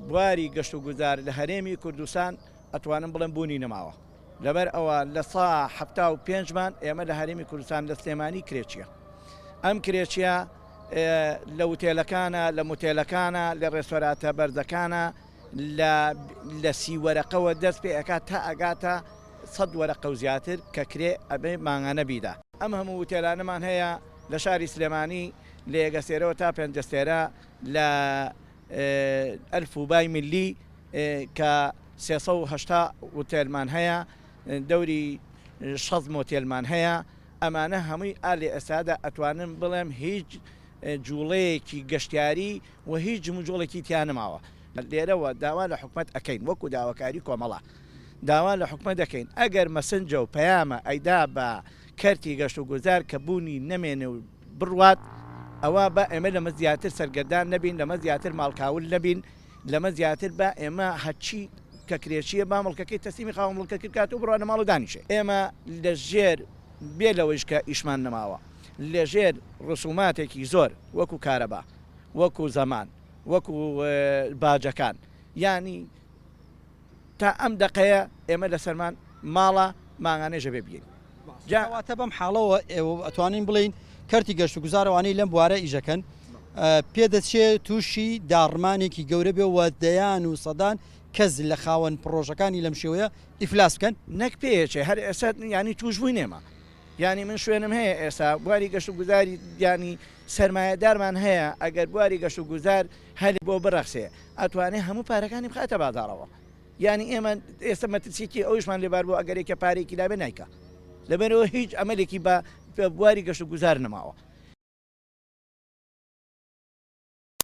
بواری گەشت و گوزار لە هەرێمی کوردستان ئەتوانم بڵێم بوونی نەماوە لەبەر ئەوە لە سا 75مان ئێمە لە هەرێمی کوردستان لە سلێمانی کرێچیە ئەم کرێچیە لە وتێلەکانە لە متێلەکانە لە ڕێستۆراتە بەرزەکانە لە سیوەرەقەوە دەست پێ ئەکات تا ئەگاتە 100 وەرەقە و زیاتر کە کرێ ئەبێ مانگانە بیدا ئەم هەموو وتێلانەمان هەیە لە شاری سلێمانی لە یەگەسێرەوە تا پێنجەستێرە لە ئەلفوبای ملی کە 380 وتێلمان هەیە دەوری 6 مۆتێلمان هەیە ئەمانە هەمووی ئالی ئەسادا ئەتوانم بڵێم هیچ جوڵەیەکی گەشتیاری و هیچ جموجۆڵێکی تیانەماوە لێرەوە داوا لە حکومەت ئەەکەین وەکو داواکاری کۆمەڵە داوا لە حکومەت دەکەین ئەگەر مەسنجە و پەیامە ئەیدا بە کەرتی گەشت و گوزار کە بوونی نەمێنێ و بڕوات ئەوە بە ئێمە لەمە زیاتر سەرگەردان نەبین لەمە زیاتر ماڵکاول نەبین لەمە زیاتر بە ئێمە هەچی کە کرێچیە با مڵکەکەی تەسلیمی خاوەن مڵکە کات و بڕوانە ماڵ و دانیشێ ئێمە لە ژێر بێ لەوەیش کە ئیشمان نەماوە لە ژێر ڕسوماتێکی زۆر وەکو کارەبا وەکو زەمان وەکو باجەکان ینی تا ئەم دقەیە ئێمە لە سەرمان ماڵە ماغانێژە بێ بگەین جاواتە بەم حاڵەوە ئەتوانین بڵین کەرتی گەشت و گوزارەوانەی لەم بوارە ئیژەکەن پێدەچێت تووشی داڕمانێکی گەورە بێ و دەیان و سەدان کەس لە خاوەن پرۆژەکانی لەم شێوەیە ئیفلاس بکەن نەک پێچێ هەر ئێستا ینی توش بووی نێمە ینی من شوێنم هەیە ئێستا بواری گەشت و گوزاری ینی سەرمایەدارمان هەیە ئەگەر بواری گەشت و گوزار هەلی بۆ بڕەخسێ ئەتوانێت هەموو پارەکانی بخاتە بازاڕەوە ینی ئێمە ئێستا مەترسیکی ئەویشمان لێبار بۆ ئەگەرێکە پارێکی لابێ نیکە لەبەرەوە هیچ ئەمەلێکی بە بواری گەشت و گوزار نەماوە